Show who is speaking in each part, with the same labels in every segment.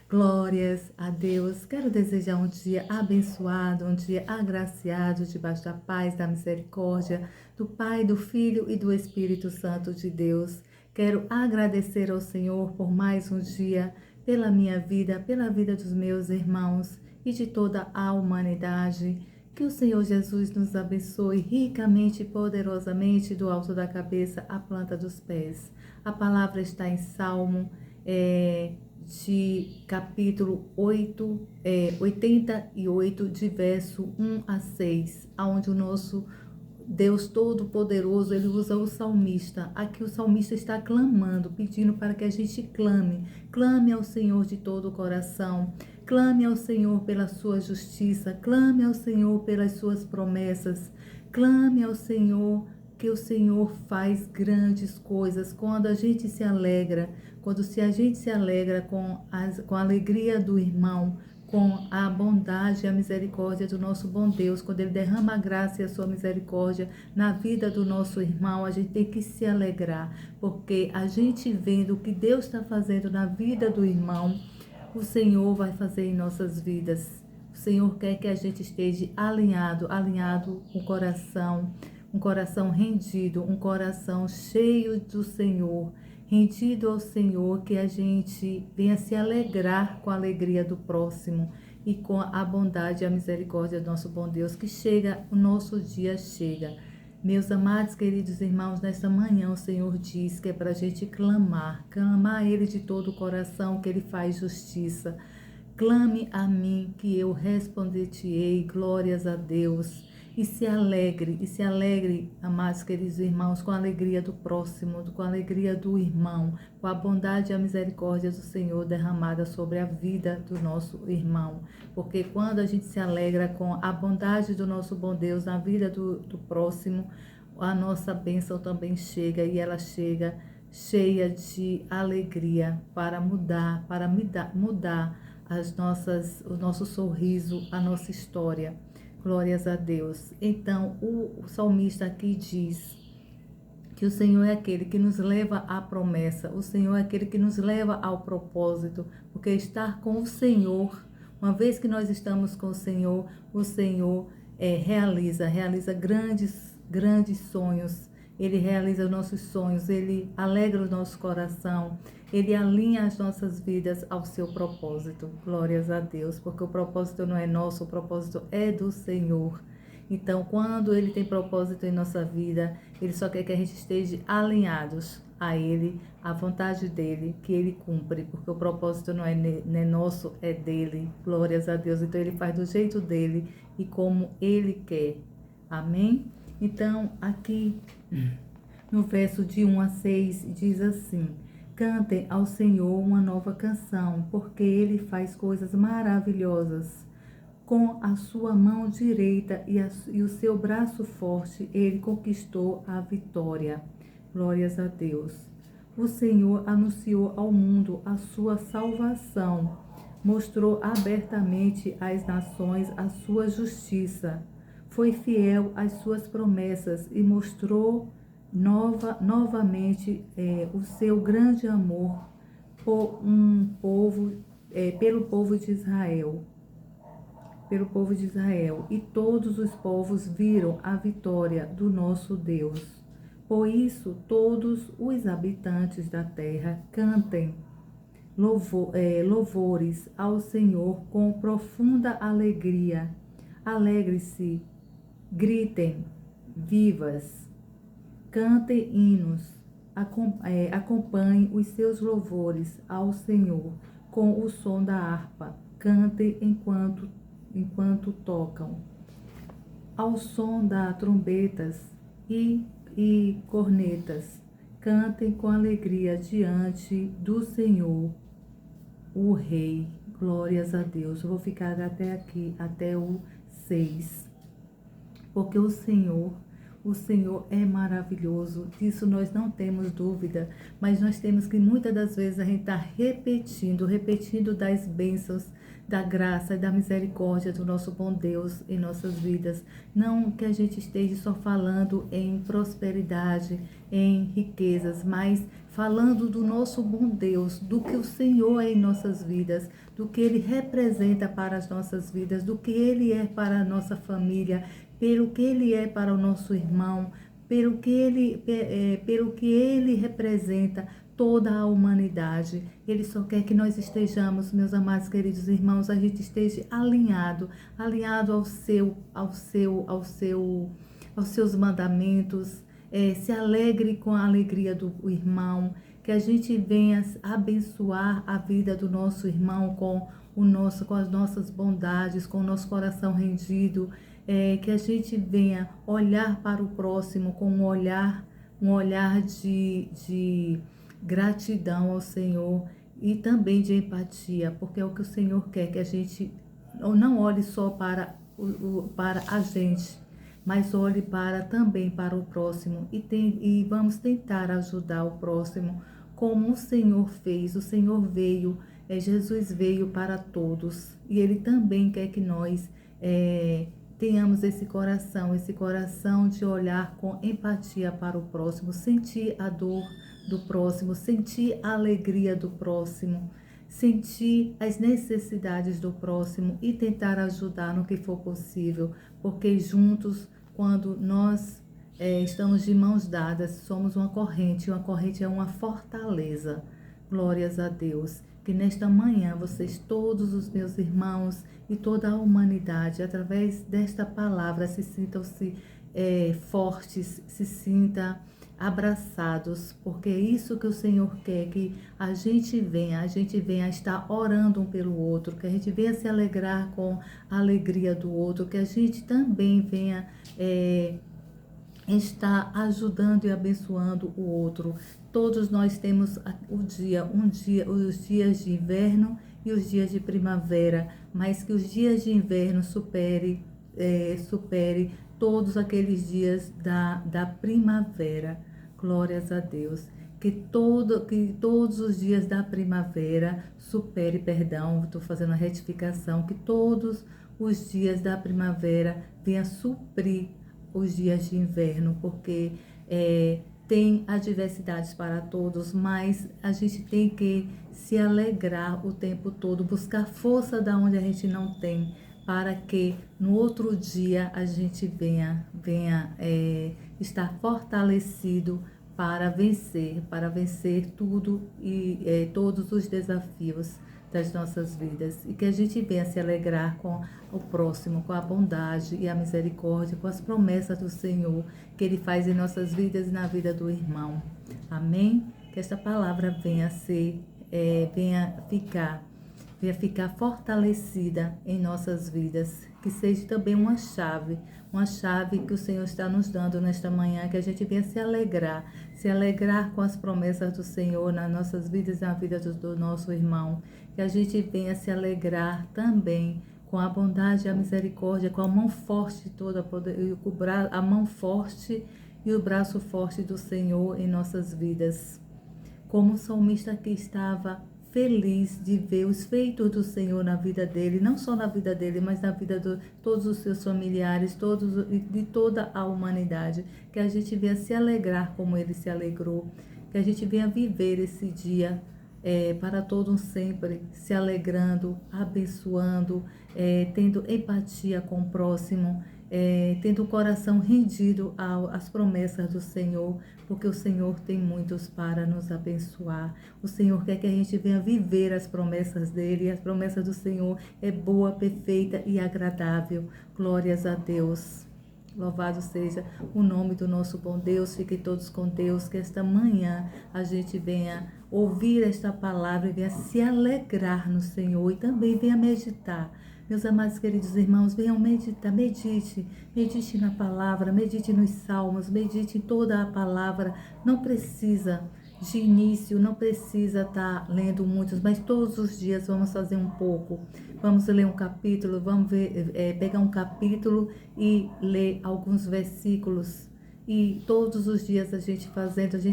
Speaker 1: Glórias a Deus. Quero desejar um dia abençoado, um dia agraciado, debaixo da paz, da misericórdia, do Pai, do Filho e do Espírito Santo de Deus. Quero agradecer ao Senhor por mais um dia, pela minha vida, pela vida dos meus irmãos e de toda a humanidade. Que o Senhor Jesus nos abençoe ricamente e poderosamente do alto da cabeça à planta dos pés. A palavra está em Salmo de capítulo 88, de verso 1 a 6, onde o nosso Deus Todo-Poderoso, ele usa o salmista. Aqui o salmista está clamando, pedindo para que a gente clame ao Senhor de todo o coração, clame ao Senhor pela sua justiça, clame ao Senhor pelas suas promessas, clame ao Senhor, que o Senhor faz grandes coisas. Quando a gente se alegra, se a gente se alegra com a alegria do irmão, com a bondade e a misericórdia do nosso bom Deus, quando Ele derrama a graça e a sua misericórdia na vida do nosso irmão, a gente tem que se alegrar, porque a gente vendo o que Deus está fazendo na vida do irmão, o Senhor vai fazer em nossas vidas. O Senhor quer que a gente esteja alinhado com o coração, um coração rendido, um coração cheio do Senhor, rendido ao Senhor, que a gente venha se alegrar com a alegria do próximo e com a bondade e a misericórdia do nosso bom Deus, que chega, o nosso dia chega. Meus amados, queridos irmãos, nesta manhã o Senhor diz que é para a gente clamar a Ele de todo o coração, que Ele faz justiça. Clame a mim, que eu responder-te-ei, glórias a Deus. E se alegre, amados queridos irmãos, com a alegria do próximo, com a alegria do irmão, com a bondade e a misericórdia do Senhor derramada sobre a vida do nosso irmão. Porque quando a gente se alegra com a bondade do nosso bom Deus na vida do próximo, a nossa bênção também chega, e ela chega cheia de alegria para mudar o nosso sorriso, a nossa história. Glórias a Deus. Então, o salmista aqui diz que o Senhor é aquele que nos leva à promessa, o Senhor é aquele que nos leva ao propósito, porque estar com o Senhor, uma vez que nós estamos com o Senhor realiza grandes sonhos. Ele realiza os nossos sonhos, Ele alegra o nosso coração, Ele alinha as nossas vidas ao seu propósito. Glórias a Deus, porque o propósito não é nosso, o propósito é do Senhor. Então, quando Ele tem propósito em nossa vida, Ele só quer que a gente esteja alinhados a Ele, à vontade dEle, que Ele cumpre, porque o propósito não é nosso, é dEle. Glórias a Deus. Então, Ele faz do jeito dEle e como Ele quer. Amém? Então, aqui no verso de 1 a 6, diz assim: cantem ao Senhor uma nova canção, porque Ele faz coisas maravilhosas. Com a sua mão direita e o seu braço forte, Ele conquistou a vitória. Glórias a Deus. O Senhor anunciou ao mundo a sua salvação, mostrou abertamente às nações a sua justiça. Foi fiel às suas promessas e mostrou novamente o seu grande amor pelo povo de Israel. E todos os povos viram a vitória do nosso Deus. Por isso, todos os habitantes da terra cantem louvores ao Senhor com profunda alegria. Alegre-se, gritem, vivas, cantem hinos, acompanhem os seus louvores ao Senhor com o som da harpa, cantem enquanto tocam, ao som das trombetas e cornetas, cantem com alegria diante do Senhor, o Rei. Glórias a Deus. Eu vou ficar até aqui, até o 6. Porque o Senhor é maravilhoso, disso nós não temos dúvida, mas nós temos que muitas das vezes a gente está repetindo das bênçãos, da graça e da misericórdia do nosso bom Deus em nossas vidas. Não que a gente esteja só falando em prosperidade, em riquezas, mas falando do nosso bom Deus, do que o Senhor é em nossas vidas, do que Ele representa para as nossas vidas, do que Ele é para a nossa família, pelo que Ele é para o nosso irmão, pelo que Ele representa toda a humanidade. Ele só quer que nós estejamos, meus amados queridos irmãos, a gente esteja alinhado aos seus mandamentos. Se alegre com a alegria do irmão, que a gente venha abençoar a vida do nosso irmão com as nossas bondades, com o nosso coração rendido, que a gente venha olhar para o próximo com um olhar de gratidão ao Senhor e também de empatia, porque é o que o Senhor quer, que a gente não olhe só para a gente, mas olhe também para o próximo e vamos tentar ajudar o próximo como o Senhor fez. O Senhor veio, Jesus veio para todos e Ele também quer que nós tenhamos esse coração de olhar com empatia para o próximo, sentir a dor do próximo, sentir a alegria do próximo, sentir as necessidades do próximo e tentar ajudar no que for possível, porque juntos, quando nós estamos de mãos dadas, somos uma corrente é uma fortaleza. Glórias a Deus. Que nesta manhã vocês, todos os meus irmãos e toda a humanidade, através desta palavra, se sintam-se fortes, se sintam abraçados, porque é isso que o Senhor quer, que a gente venha estar orando um pelo outro, que a gente venha se alegrar com a alegria do outro, que a gente também venha estar ajudando e abençoando o outro. Todos nós temos os dias de inverno e os dias de primavera, mas que os dias de inverno supere todos aqueles dias da primavera. Glórias a Deus. Que todos os dias da primavera estou fazendo a retificação, que todos os dias da primavera venha suprir os dias de inverno, porque tem adversidades para todos, mas a gente tem que se alegrar o tempo todo, buscar força da onde a gente não tem, para que no outro dia a gente venha estar fortalecido para vencer tudo e todos os desafios das nossas vidas, e que a gente venha se alegrar com o próximo, com a bondade e a misericórdia, com as promessas do Senhor que Ele faz em nossas vidas e na vida do irmão. Amém? Que esta palavra venha ficar fortalecida em nossas vidas, que seja também uma chave que o Senhor está nos dando nesta manhã, que a gente venha se alegrar com as promessas do Senhor nas nossas vidas e na vida do nosso irmão, que a gente venha se alegrar também com a bondade e a misericórdia, com a mão forte a mão forte e o braço forte do Senhor em nossas vidas. Como o salmista aqui estava feliz de ver os feitos do Senhor na vida dele, não só na vida dele, mas na vida de todos os seus familiares, de toda a humanidade, que a gente venha se alegrar como ele se alegrou, que a gente venha viver esse dia para todos sempre, se alegrando, abençoando, tendo empatia com o próximo, tendo o coração rendido às promessas do Senhor, porque o Senhor tem muitos para nos abençoar. O Senhor quer que a gente venha viver as promessas dele, e as promessas do Senhor é boa, perfeita e agradável. Glórias a Deus. Louvado seja o nome do nosso bom Deus. Fiquem todos com Deus, que esta manhã a gente venha ouvir esta palavra e venha se alegrar no Senhor e também venha meditar. Meus amados queridos irmãos, venham meditar, medite na palavra, medite nos salmos, medite em toda a palavra. Não precisa de início, não precisa estar lendo muitos, mas todos os dias vamos fazer um pouco. Vamos ler um capítulo, vamos pegar um capítulo e ler alguns versículos. E todos os dias a gente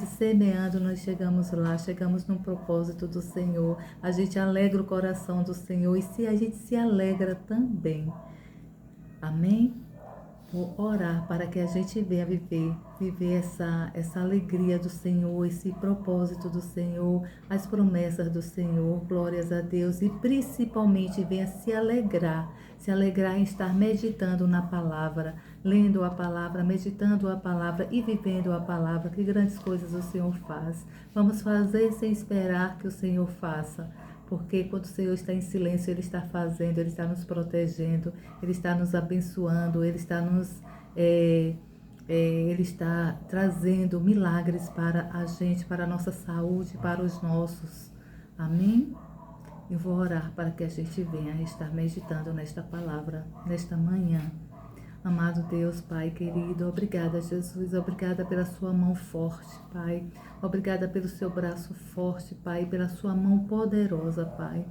Speaker 1: semeando, nós chegamos lá, chegamos no propósito do Senhor. A gente alegra o coração do Senhor e a gente se alegra também. Amém? Vou orar para que a gente venha viver essa alegria do Senhor, esse propósito do Senhor, as promessas do Senhor, glórias a Deus, e principalmente venha se alegrar em estar meditando na palavra, lendo a palavra, meditando a palavra e vivendo a palavra. Que grandes coisas o Senhor faz. Vamos fazer sem esperar que o Senhor faça. Porque quando o Senhor está em silêncio, Ele está fazendo, Ele está nos protegendo, Ele está nos abençoando, Ele está trazendo milagres para a gente, para a nossa saúde, para os nossos. Amém? Eu vou orar para que a gente venha estar meditando nesta palavra, nesta manhã. Amado Deus, Pai querido, obrigada, Jesus, obrigada pela sua mão forte, Pai. Obrigada pelo seu braço forte, Pai, pela sua mão poderosa, Pai.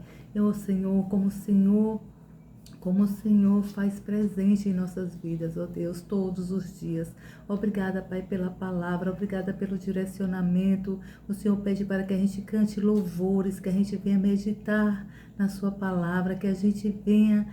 Speaker 1: Senhor, como o Senhor faz presente em nossas vidas, ó Deus, todos os dias. Obrigada, Pai, pela palavra, obrigada pelo direcionamento. O Senhor pede para que a gente cante louvores, que a gente venha meditar na sua palavra, que a gente venha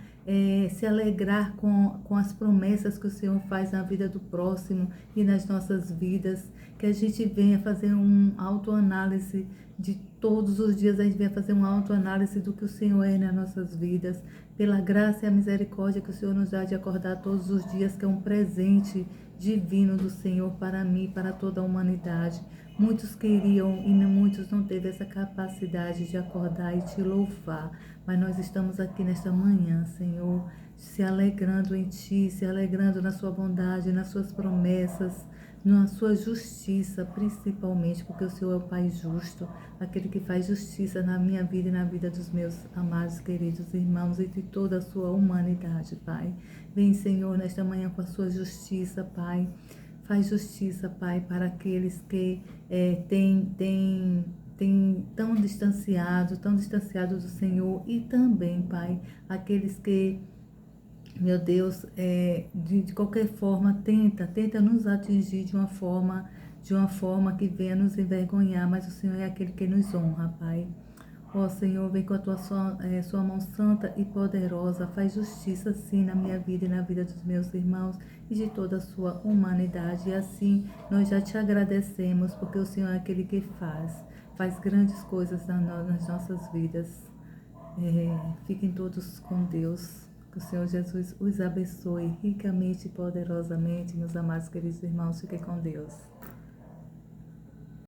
Speaker 1: se alegrar com as promessas que o Senhor faz na vida do próximo e nas nossas vidas, que a gente venha fazer uma autoanálise de todos os dias, a gente venha fazer uma autoanálise do que o Senhor é nas nossas vidas, pela graça e a misericórdia que o Senhor nos dá de acordar todos os dias, que é um presente divino do Senhor para mim, para toda a humanidade. Muitos queriam e muitos não teve essa capacidade de acordar e te louvar, mas nós estamos aqui nesta manhã, Senhor, se alegrando em Ti, se alegrando na Sua bondade, nas Suas promessas, na Sua justiça, principalmente, porque o Senhor é o Pai justo, aquele que faz justiça na minha vida e na vida dos meus amados, queridos irmãos e de toda a sua humanidade, Pai. Vem, Senhor, nesta manhã com a Sua justiça, Pai. Faz justiça, Pai, para aqueles que têm tão distanciados do Senhor, e também, Pai, aqueles que, meu Deus, de qualquer forma, tenta nos atingir de uma forma que venha nos envergonhar, mas o Senhor é aquele que nos honra, Pai. Ó Senhor, vem com a sua mão santa e poderosa, faz justiça sim na minha vida e na vida dos meus irmãos e de toda a sua humanidade. E assim nós já te agradecemos, porque o Senhor é aquele que faz grandes coisas nas nossas vidas. Fiquem todos com Deus. Que o Senhor Jesus os abençoe ricamente e poderosamente, meus amados queridos irmãos. Fiquem com Deus.